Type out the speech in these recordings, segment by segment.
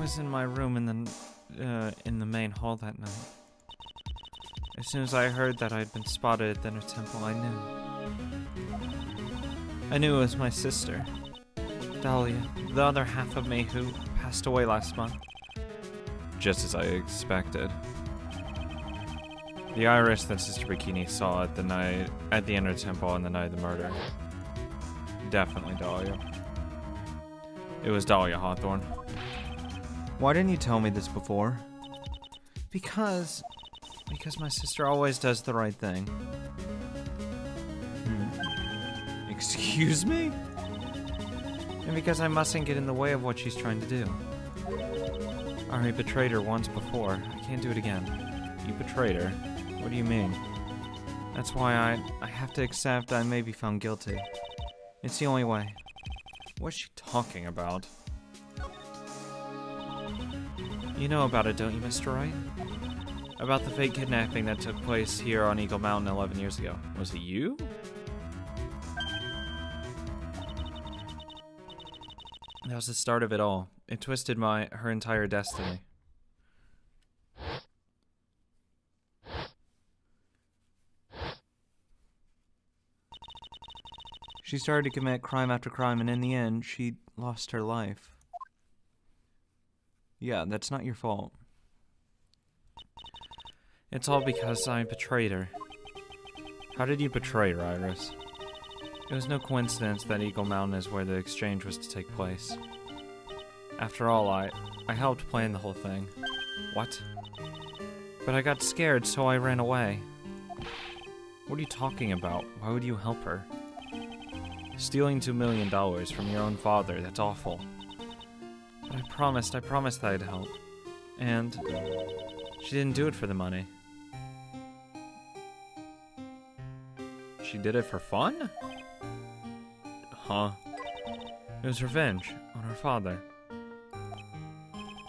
was in my room in the main hall that night. As soon as I heard that I'd been spotted at the inner temple, I knew. I knew it was my sister, Dahlia, the other half of me who passed away last month. Just as I expected. The iris that Sister Bikini saw at the inner temple on the night of the murder. Definitely Dahlia. It was Dahlia Hawthorne. Why didn't you tell me this before? Because my sister always does the right thing. Excuse me? And because I mustn't get in the way of what she's trying to do. I already betrayed her once before. I can't do it again. You betrayed her? What do you mean? That's why I have to accept I may be found guilty. It's the only way. What's she talking about? You know about it, don't you, Mr. Wright? About the fake kidnapping that took place here on Eagle Mountain 11 years ago. Was it you? That was the start of it all. It twisted her entire destiny. She started to commit crime after crime, and in the end, she lost her life. Yeah, that's not your fault. It's all because I betrayed her. How did you betray her, Iris? It was no coincidence that Eagle Mountain is where the exchange was to take place. After all, I helped plan the whole thing. What? But I got scared, so I ran away. What are you talking about? Why would you help her? Stealing $2 million from your own father, that's awful. But I promised that I'd help. And she didn't do it for the money. She did it for fun? Huh? It was revenge on her father.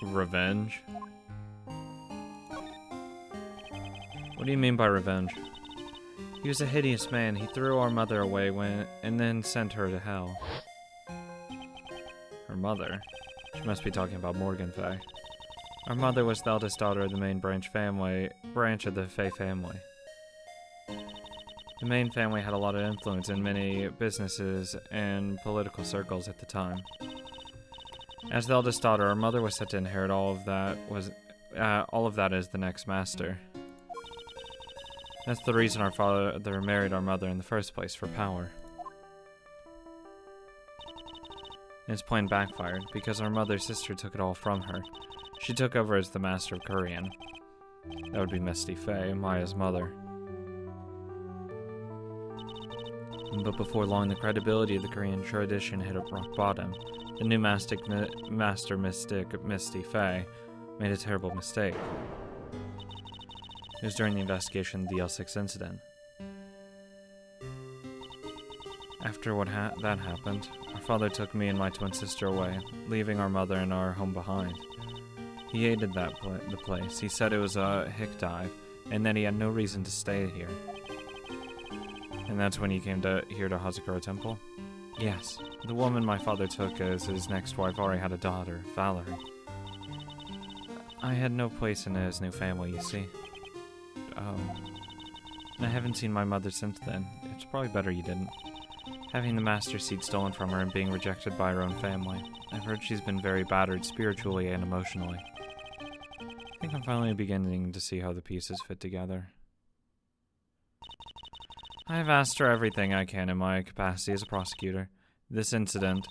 Revenge? What do you mean by revenge? He was a hideous man. He threw our mother away and then sent her to hell. Her mother? She must be talking about Morgan Fay. Our mother was the eldest daughter of the main branch of the Fay family. The main family had a lot of influence in many businesses and political circles at the time. As the eldest daughter, our mother was set to inherit all of that as the next master. That's the reason our father married our mother in the first place, for power. His plan backfired, because our mother's sister took it all from her. She took over as the Master of Korean. That would be Misty Fay, Maya's mother. But before long, the credibility of the Korean tradition hit a rock bottom. The new Master Mystic, Misty Fay, made a terrible mistake. It was during the investigation of the L6 incident. After that happened, our father took me and my twin sister away, leaving our mother and our home behind. He hated the place. He said it was a hick dive, and that he had no reason to stay here. And that's when he came here to Hazakura Temple? Yes, the woman my father took as his next wife already had a daughter, Valerie. I had no place in his new family, you see. Oh. I haven't seen my mother since then. It's probably better you didn't. Having the master seed stolen from her and being rejected by her own family. I've heard she's been very battered spiritually and emotionally. I think I'm finally beginning to see how the pieces fit together. I've asked her everything I can in my capacity as a prosecutor. This incident,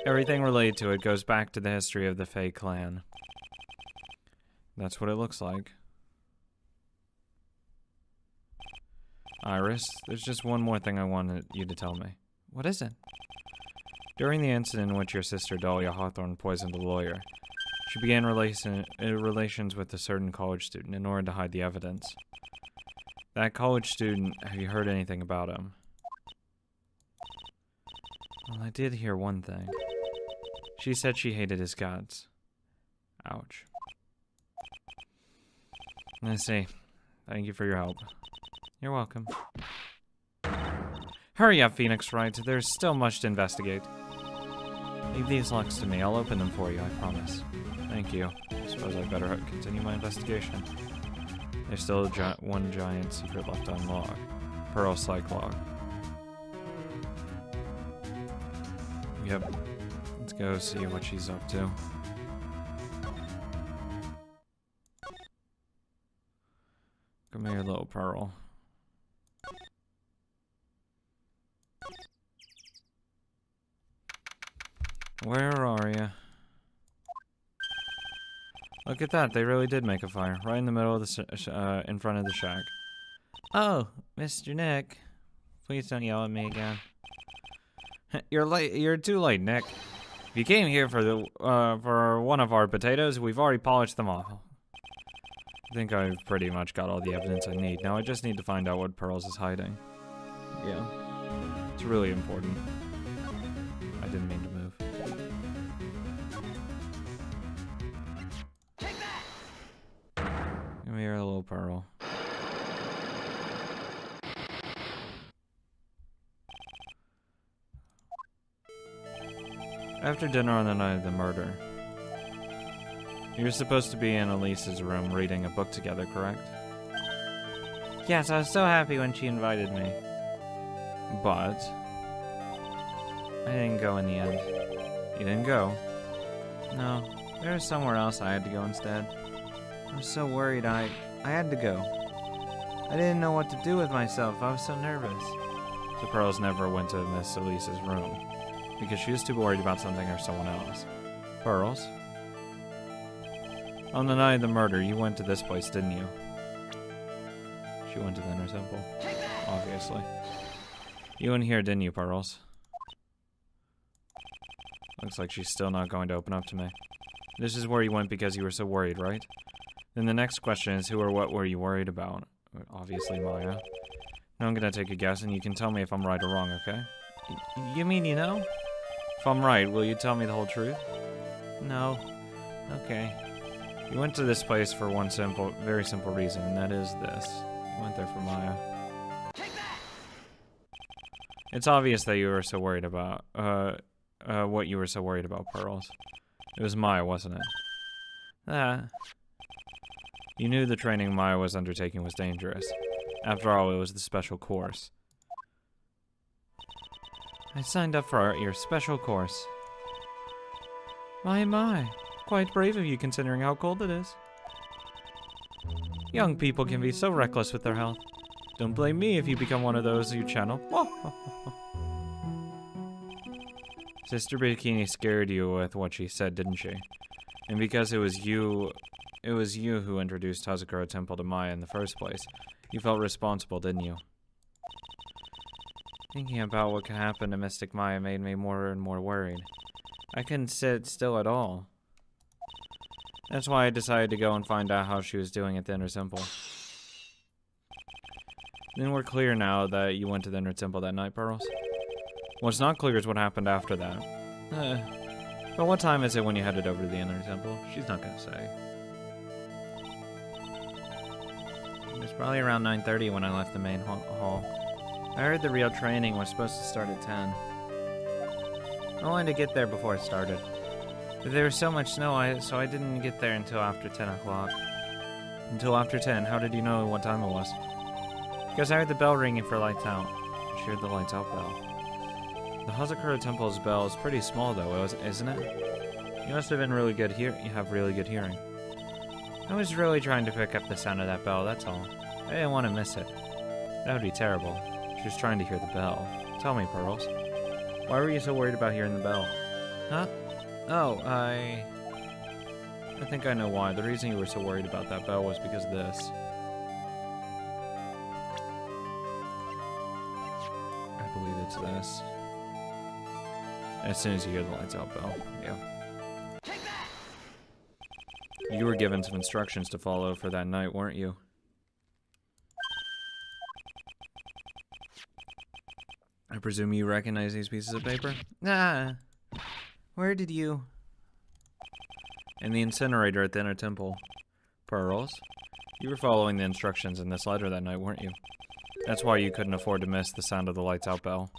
everything related to it, goes back to the history of the Fay clan. That's what it looks like. Iris, there's just one more thing I wanted you to tell me. What is it? During the incident in which your sister Dahlia Hawthorne poisoned a lawyer, she began relations with a certain college student in order to hide the evidence. That college student, have you heard anything about him? Well, I did hear one thing. She said she hated his guts. Ouch. I see. Thank you for your help. You're welcome. Hurry up, Phoenix Wright. There's still much to investigate. Leave these locks to me. I'll open them for you, I promise. Thank you. I suppose I better continue my investigation. There's still one giant secret left unlocked. Pearl Psych Log. Yep. Let's go see what she's up to. Come here, little Pearl. Where are you? Look at that, they really did make a fire. Right in the middle of the in front of the shack. Oh, Mr. Nick. Please don't yell at me again. You're late. You're too late, Nick. If you came here for one of our potatoes, we've already polished them off. I think I've pretty much got all the evidence I need. Now I just need to find out what Pearls is hiding. Yeah. It's really important. I didn't mean to move. Come here, little Pearl. After dinner on the night of the murder, you were supposed to be in Elise's room reading a book together, correct? Yes, I was so happy when she invited me. But I didn't go in the end. You didn't go? No, there was somewhere else I had to go instead. I was so worried I had to go. I didn't know what to do with myself. I was so nervous. So Pearls never went to Miss Elise's room because she was too worried about something or someone else. Pearls? On the night of the murder, you went to this place, didn't you? She went to the Inner Temple. Obviously. You went here, didn't you, Pearls? Looks like she's still not going to open up to me. This is where you went because you were so worried, right? Then the next question is, who or what were you worried about? Obviously, Maya. Now I'm gonna take a guess, and you can tell me if I'm right or wrong, okay? You mean you know? If I'm right, will you tell me the whole truth? No. Okay. You went to this place for one very simple reason, and that is this. You went there for Maya. It's obvious that you were so worried about, what you were so worried about, Pearls. It was Maya, wasn't it? You knew the training Maya was undertaking was dangerous. After all, it was the special course. I signed up for your special course. My. Quite brave of you considering how cold it is. Young people can be so reckless with their health. Don't blame me if you become one of those you channel. Sister Bikini scared you with what she said, didn't she? And because it was you who introduced Hazakura Temple to Maya in the first place. You felt responsible, didn't you? Thinking about what could happen to Mystic Maya made me more and more worried. I couldn't sit still at all. That's why I decided to go and find out how she was doing at the Inner Temple. Then we're clear now that you went to the Inner Temple that night, Pearls. What's not clear is what happened after that. But what time is it when you headed over to the Inner Temple? She's not gonna say. It was probably around 9:30 when I left the main hall. I heard the real training was supposed to start at 10. I wanted to get there before it started. But there was so much snow, so I didn't get there until after 10 o'clock. Until after 10? How did you know what time it was? Because I heard the bell ringing for lights out. She heard the lights out bell. The Hazakura Temple's bell is pretty small though, isn't it? You must have been really good you have really good hearing. I was really trying to pick up the sound of that bell, that's all. I didn't want to miss it. That would be terrible. She was trying to hear the bell. Tell me, Pearls. Why were you so worried about hearing the bell? Huh? Oh, I think I know why. The reason you were so worried about that bell was because of this. I believe it's this. As soon as you hear the lights out bell, yeah. You were given some instructions to follow for that night, weren't you? I presume you recognize these pieces of paper? Ah! Where did you... In the incinerator at the Inner Temple. Pearls? You were following the instructions in this letter that night, weren't you? That's why you couldn't afford to miss the sound of the lights out bell.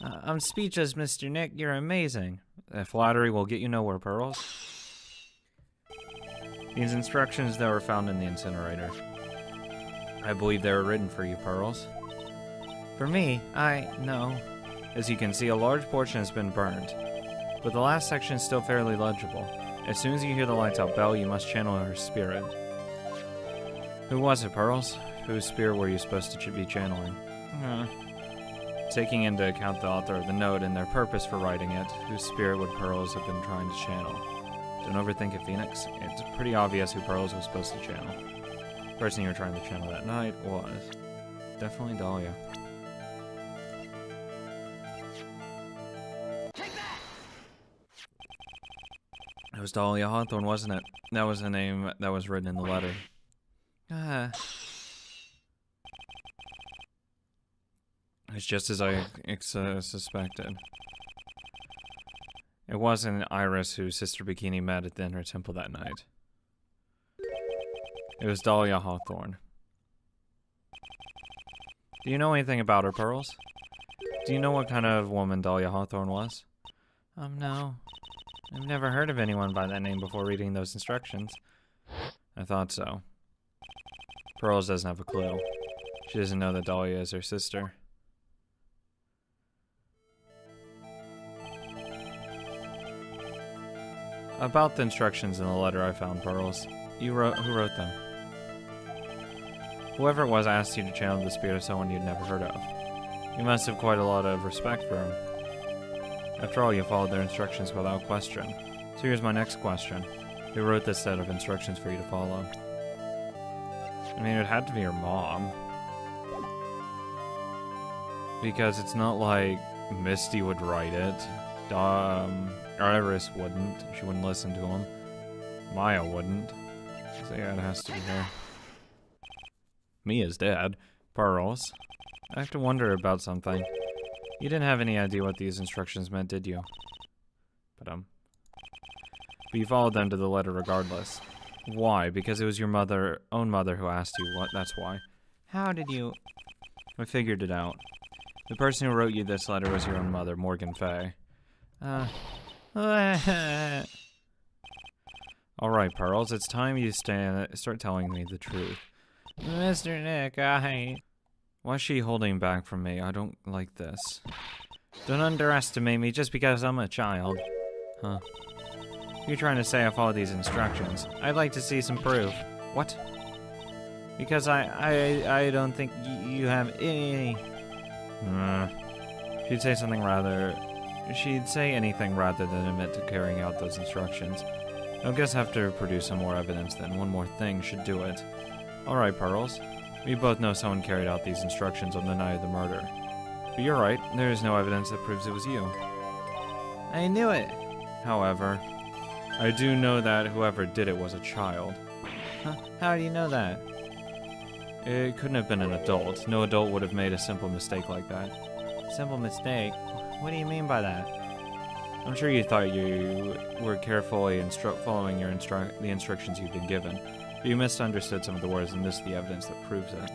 I'm speechless, Mr. Nick. You're amazing. Flattery will get you nowhere, Pearls. These instructions that were found in the incinerator. I believe they were written for you, Pearls. For me? No. As you can see, a large portion has been burned, but the last section is still fairly legible. As soon as you hear the lights out bell, you must channel her spirit. Who was it, Pearls? Whose spirit were you supposed to be channeling? Taking into account the author of the note and their purpose for writing it, whose spirit would Pearls have been trying to channel? Don't overthink it, Phoenix. It's pretty obvious who Pearls was supposed to channel. The person you were trying to channel that night was definitely Dahlia. It was Dahlia Hawthorne, wasn't it? That was the name that was written in the letter. It's just as I suspected. It wasn't Iris who Sister Bikini met at the Inner Temple that night. It was Dahlia Hawthorne. Do you know anything about her, Pearls? Do you know what kind of woman Dahlia Hawthorne was? No. I've never heard of anyone by that name before reading those instructions. I thought so. Pearls doesn't have a clue. She doesn't know that Dahlia is her sister. About the instructions in the letter I found, Pearls. Who wrote them? Whoever it was asked you to channel the spirit of someone you'd never heard of. You must have quite a lot of respect for him. After all, you followed their instructions without question. So here's my next question. Who wrote this set of instructions for you to follow? I mean, it had to be your mom. Because it's not like Misty would write it. Iris wouldn't. She wouldn't listen to him. Maya wouldn't. So yeah, it has to be her. Mia's dead. Pearls. I have to wonder about something. You didn't have any idea what these instructions meant, did you? But you followed them to the letter regardless. Why? Because it was your own mother who asked you what? That's why. How did you... I figured it out. The person who wrote you this letter was your own mother, Morgan Fay. Alright, Pearls, it's time you start telling me the truth. Mr. Nick, Why is she holding back from me? I don't like this. Don't underestimate me just because I'm a child. Huh. You're trying to say I follow these instructions. I'd like to see some proof. What? Because I don't think you have any... She'd say anything rather than admit to carrying out those instructions. I guess I have to produce some more evidence then. One more thing should do it. Alright, Pearls. We both know someone carried out these instructions on the night of the murder. But you're right, there is no evidence that proves it was you. I knew it! However, I do know that whoever did it was a child. Huh? How do you know that? It couldn't have been an adult. No adult would have made a simple mistake like that. Simple mistake? What do you mean by that? I'm sure you thought you were carefully following the instructions you've been given. But you misunderstood some of the words, and this is the evidence that proves it.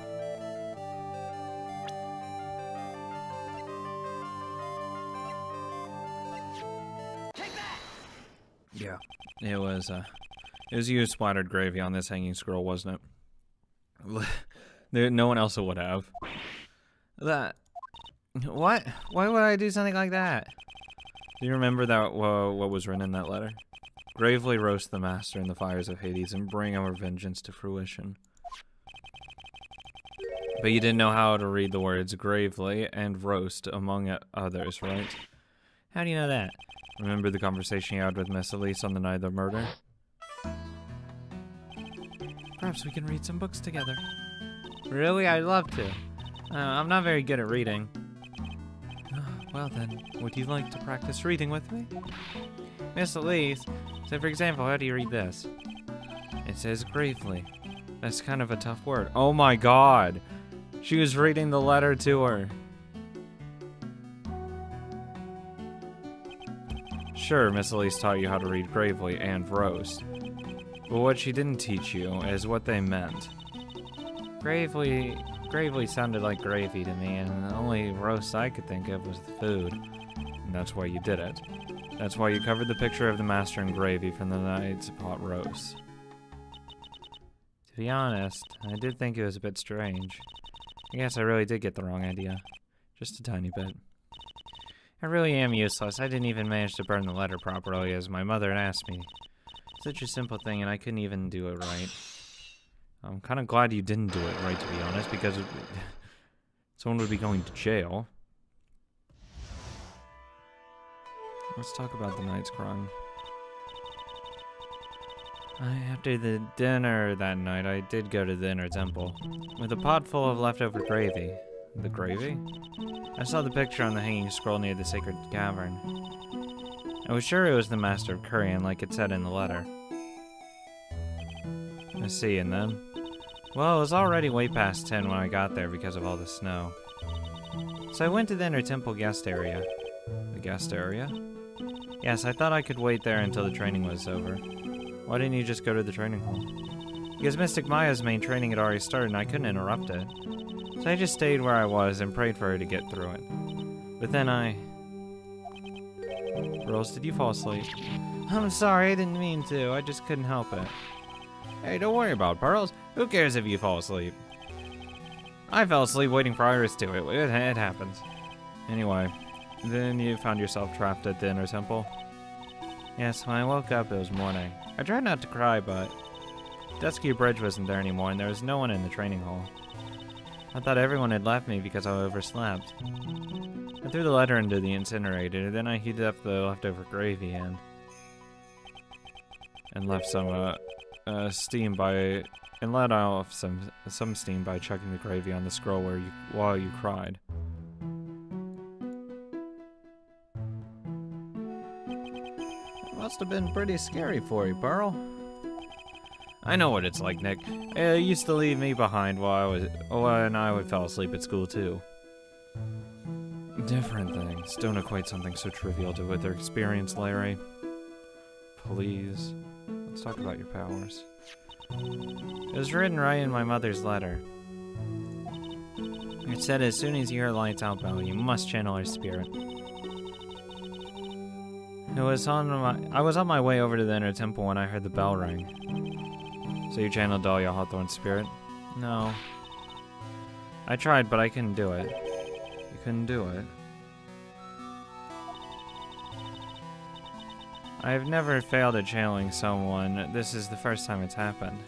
Yeah, it was you who splattered gravy on this hanging scroll, wasn't it? No one else would have. What? Why would I do something like that? Do you remember that what was written in that letter? Gravely roast the master in the fires of Hades and bring our vengeance to fruition. But you didn't know how to read the words gravely and roast among others, right? How do you know that? Remember the conversation you had with Miss Elise on the night of the murder? Perhaps we can read some books together. Really? I'd love to. I'm not very good at reading. Well then, would you like to practice reading with me? Miss Elise, so for example, how do you read this? It says gravely. That's kind of a tough word. Oh my god! She was reading the letter to her. Sure, Miss Elise taught you how to read gravely and roast. But what she didn't teach you is what they meant. Gravely gravy sounded like gravy to me, and the only roast I could think of was the food. And that's why you did it. That's why you covered the picture of the master in gravy from the night's pot roast. To be honest, I did think it was a bit strange. I guess I really did get the wrong idea. Just a tiny bit. I really am useless. I didn't even manage to burn the letter properly as my mother had asked me. Such a simple thing, and I couldn't even do it right. I'm kind of glad you didn't do it right, to be honest, because someone would be going to jail. Let's talk about the night's crime. After the dinner that night, I did go to the inner temple with a pot full of leftover gravy. The gravy? I saw the picture on the hanging scroll near the sacred cavern. I was sure it was the Master of Korean, like it said in the letter. I see, and then? Well, it was already way past 10 when I got there because of all the snow. So I went to the inner temple guest area. The guest area? Yes, I thought I could wait there until the training was over. Why didn't you just go to the training hall? Because Mystic Maya's main training had already started and I couldn't interrupt it. So I just stayed where I was and prayed for her to get through it. But then Rose, did you fall asleep? I'm sorry, I didn't mean to. I just couldn't help it. Hey, don't worry about it, Pearls. Who cares if you fall asleep? I fell asleep waiting for Iris to. It happens. Anyway, then you found yourself trapped at the inner temple? Yes, when I woke up, it was morning. I tried not to cry, but Dusky Bridge wasn't there anymore, and there was no one in the training hall. I thought everyone had left me because I overslept. I threw the letter into the incinerator, then I heated up the leftover gravy and left some steam by let off some steam by chucking the gravy on the scroll while you cried. It must have been pretty scary for you, Pearl. I know what it's like, Nick. It used to leave me behind when I would fall asleep at school too. Different things. Don't equate something so trivial with their experience, Larry. Please. Let's talk about your powers. It was written right in my mother's letter. It said as soon as you hear lights out bell, you must channel her spirit. I was on my way over to the inner temple when I heard the bell ring. So you channeled Dahlia Hawthorne's spirit? No. I tried, but I couldn't do it. You couldn't do it? I've never failed at channeling someone. This is the first time it's happened.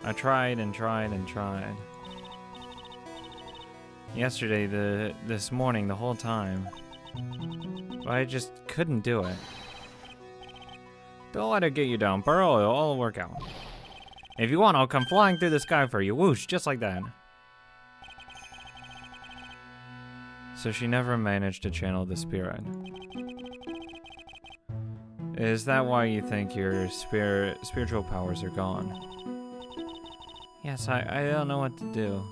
I tried and tried and tried. Yesterday, this morning, the whole time. But I just couldn't do it. Don't let it get you down, Pearl. It'll all work out. If you want, I'll come flying through the sky for you. Whoosh, just like that. So she never managed to channel the spirit. Is that why you think your spiritual powers are gone? Yes, I don't know what to do.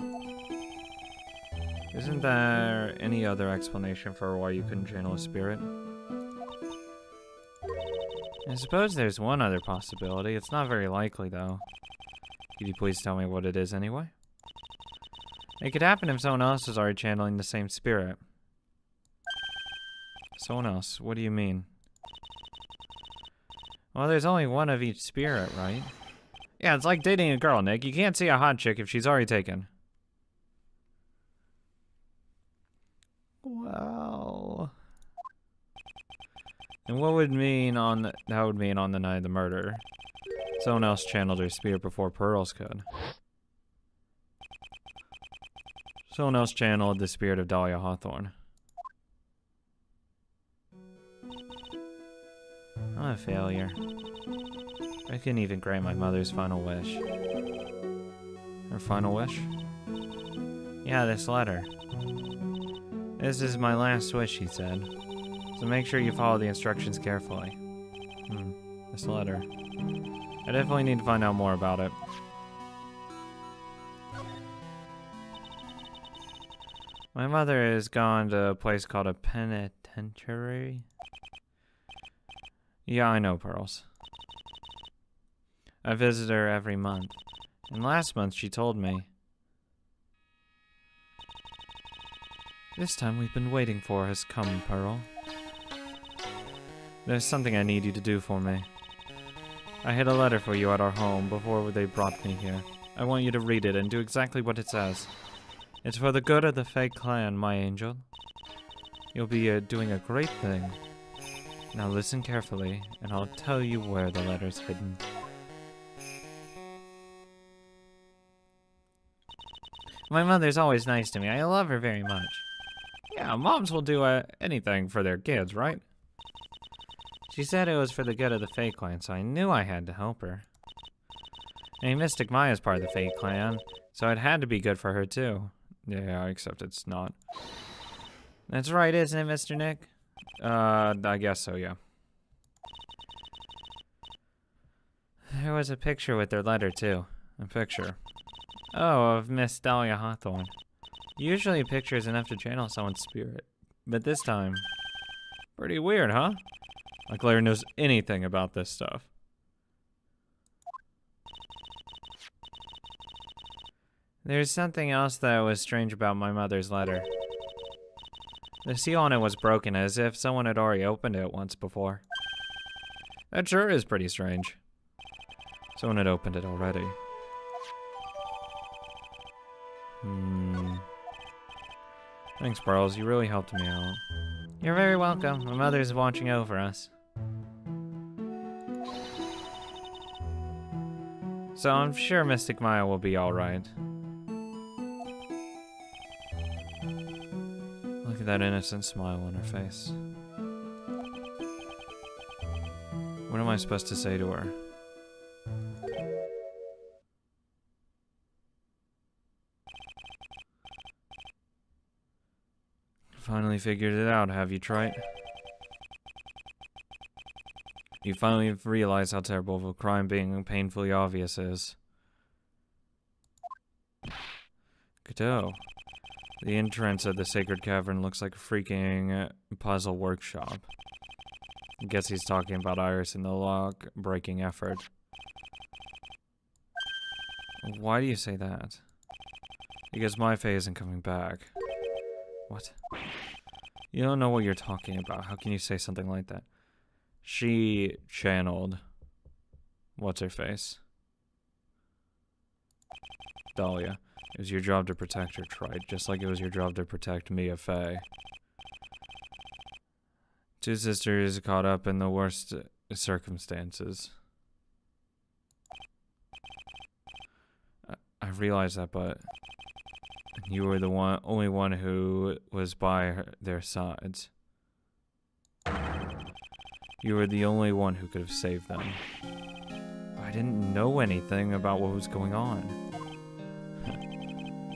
Isn't there any other explanation for why you couldn't channel a spirit? I suppose there's one other possibility. It's not very likely, though. Could you please tell me what it is anyway? It could happen if someone else is already channeling the same spirit. Someone else? What do you mean? Well, there's only one of each spirit, right? Yeah, it's like dating a girl, Nick. You can't see a hot chick if she's already taken. Well... And what would mean that would mean on the night of the murder? Someone else channeled her spirit before Pearls could. Someone else channeled the spirit of Dahlia Hawthorne. I'm a failure. I couldn't even grant my mother's final wish. Her final wish? Yeah, this letter. This is my last wish, she said. So make sure you follow the instructions carefully. This letter. I definitely need to find out more about it. My mother has gone to a place called a penitentiary. Yeah, I know, Pearls. I visit her every month. And last month she told me. This time we've been waiting for has come, Pearl. There's something I need you to do for me. I hid a letter for you at our home before they brought me here. I want you to read it and do exactly what it says. It's for the good of the Fae clan, my angel. You'll be doing a great thing. Now listen carefully, and I'll tell you where the letter's hidden. My mother's always nice to me. I love her very much. Yeah, moms will do anything for their kids, right? She said it was for the good of the Fae clan, so I knew I had to help her. I mean, Mystic Maya's part of the Fae clan, so it had to be good for her too. Yeah, except it's not. That's right, isn't it, Mr. Nick? I guess so, yeah. There was a picture with their letter, too. A picture. Oh, of Miss Dahlia Hawthorne. Usually a picture is enough to channel someone's spirit. But this time... Pretty weird, huh? Like Claire knows anything about this stuff. There's something else that was strange about my mother's letter. The seal on it was broken, as if someone had already opened it once before. That sure is pretty strange. Someone had opened it already. Thanks, Pearls. You really helped me out. You're very welcome. My mother's watching over us. So I'm sure Mystic Maya will be alright. Look at that innocent smile on her face. What am I supposed to say to her? Finally figured it out, have you, Trite? You finally realize how terrible of a crime being painfully obvious is. Cadeau. The entrance of the sacred cavern looks like a freaking puzzle workshop. I guess he's talking about Iris and the lock-breaking effort. Why do you say that? Because my Fae isn't coming back. What? You don't know what you're talking about. How can you say something like that? She channeled... What's-her-face? Dahlia. It was your job to protect her, Trite, just like it was your job to protect me, a Fae. Two sisters caught up in the worst circumstances. I realize that, but... You were the only one who was by their sides. You were the only one who could have saved them. I didn't know anything about what was going on.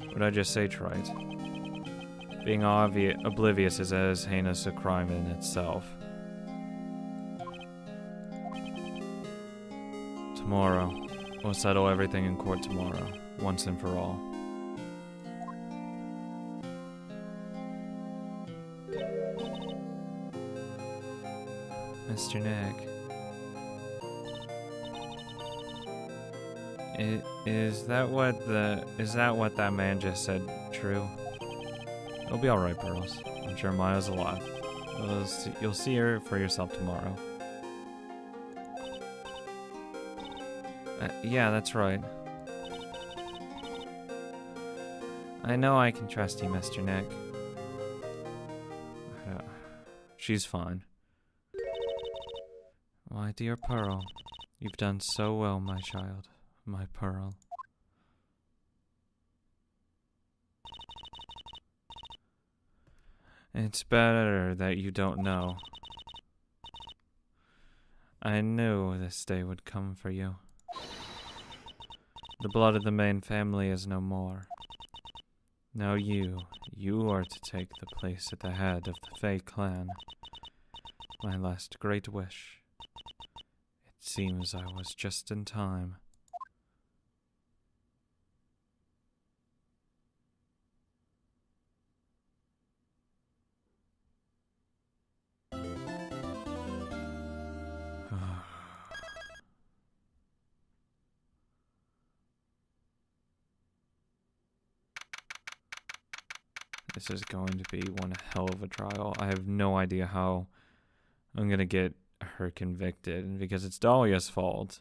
What'd I just say, Trite? Being oblivious is as heinous a crime in itself. Tomorrow. We'll settle everything in court tomorrow, once and for all. Mr. Nick. Is that what that man just said true? It'll be alright, Pearls. I'm sure Maya's alive. You'll see her for yourself tomorrow. Yeah, that's right. I know I can trust you, Mr. Nick. She's fine. My dear Pearl, you've done so well, my child, my Pearl. It's better that you don't know. I knew this day would come for you. The blood of the main family is no more. Now you are to take the place at the head of the Fae clan. My last great wish. It seems I was just in time. This is going to be one hell of a trial. I have no idea how I'm gonna get her convicted because it's Dahlia's fault.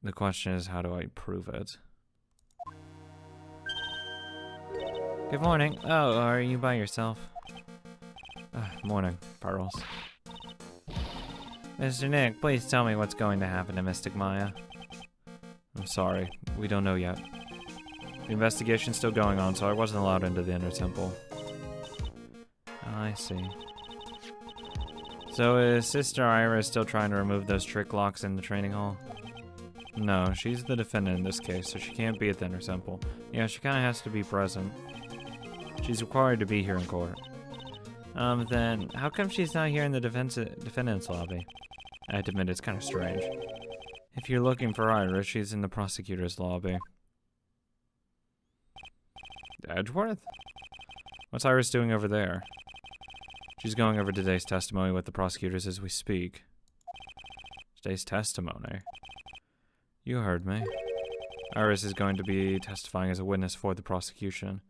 The question is, how do I prove it? Good morning. Oh, are you by yourself? Morning, Pearls. Mr. Nick, please tell me what's going to happen to Mystic Maya. I'm sorry, we don't know yet. The investigation's still going on, so I wasn't allowed into the Inner Temple. I see. So is Sister Ira still trying to remove those trick locks in the training hall? No, she's the defendant in this case, so she can't be at the Inner Temple. Yeah, she kinda has to be present. She's required to be here in court. Then, how come she's not here in the defendant's lobby? I have to admit, it's kinda strange. If you're looking for Ira, she's in the prosecutor's lobby. Edgeworth? What's Iris doing over there? She's going over today's testimony with the prosecutors as we speak. Today's testimony? You heard me. Iris is going to be testifying as a witness for the prosecution.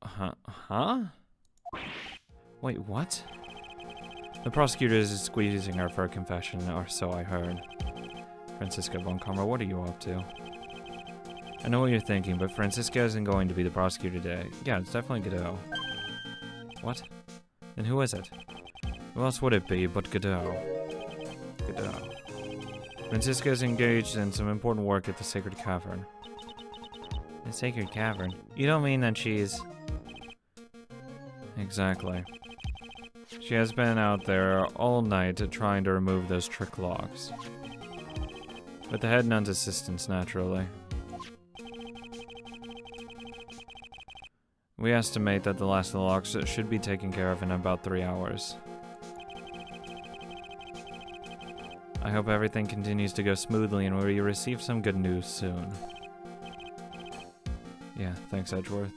Huh? Wait, what? The prosecutor is squeezing her for a confession, or so I heard. Francisca von Karma, what are you up to? I know what you're thinking, but Francisca isn't going to be the prosecutor today. Yeah, it's definitely Godot. What? Then who is it? Who else would it be but Godot? Godot. Francisca is engaged in some important work at the Sacred Cavern. The Sacred Cavern? You don't mean that she's... Exactly. She has been out there all night trying to remove those trick locks. With the head nun's assistance, naturally. We estimate that the last of the locks should be taken care of in about 3 hours. I hope everything continues to go smoothly and we receive some good news soon. Yeah, thanks, Edgeworth.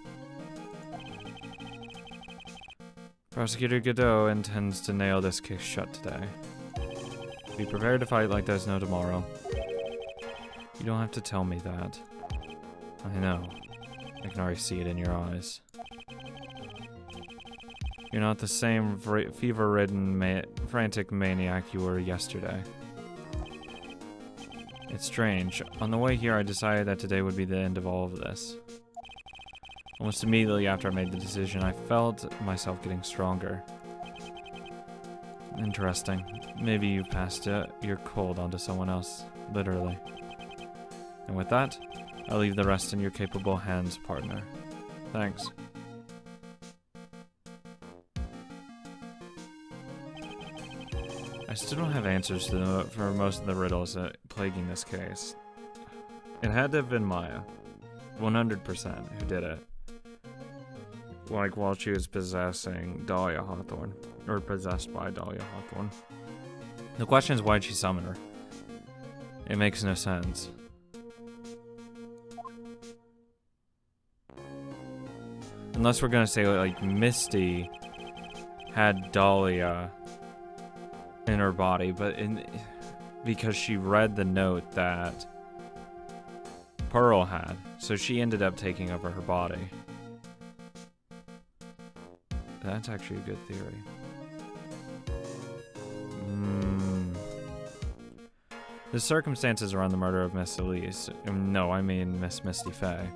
Prosecutor Godot intends to nail this case shut today. Be prepared to fight like there's no tomorrow. You don't have to tell me that. I know. I can already see it in your eyes. You're not the same fever-ridden, frantic maniac you were yesterday. It's strange. On the way here, I decided that today would be the end of all of this. Almost immediately after I made the decision, I felt myself getting stronger. Interesting. Maybe you passed your cold onto someone else, literally. And with that, I'll leave the rest in your capable hands, partner. Thanks. I still don't have answers for most of the riddles plaguing this case. It had to have been Maya. 100% who did it. Like while she was possessing Dahlia Hawthorne. Or possessed by Dahlia Hawthorne. The question is, why'd she summon her? It makes no sense. Unless we're gonna say like Misty had Dahlia in her body, but because she read the note that Pearl had, so she ended up taking over her body. That's actually a good theory. The circumstances around the murder of Miss Elise, no, I mean Miss Misty Faye.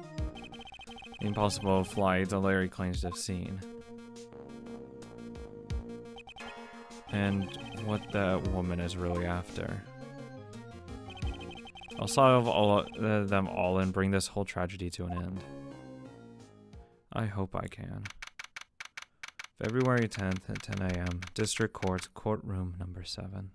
The impossible flight that Larry claims to have seen. And what that woman is really after. I'll solve them all and bring this whole tragedy to an end. I hope I can. February 10th at 10 a.m. District Court, Courtroom number 7.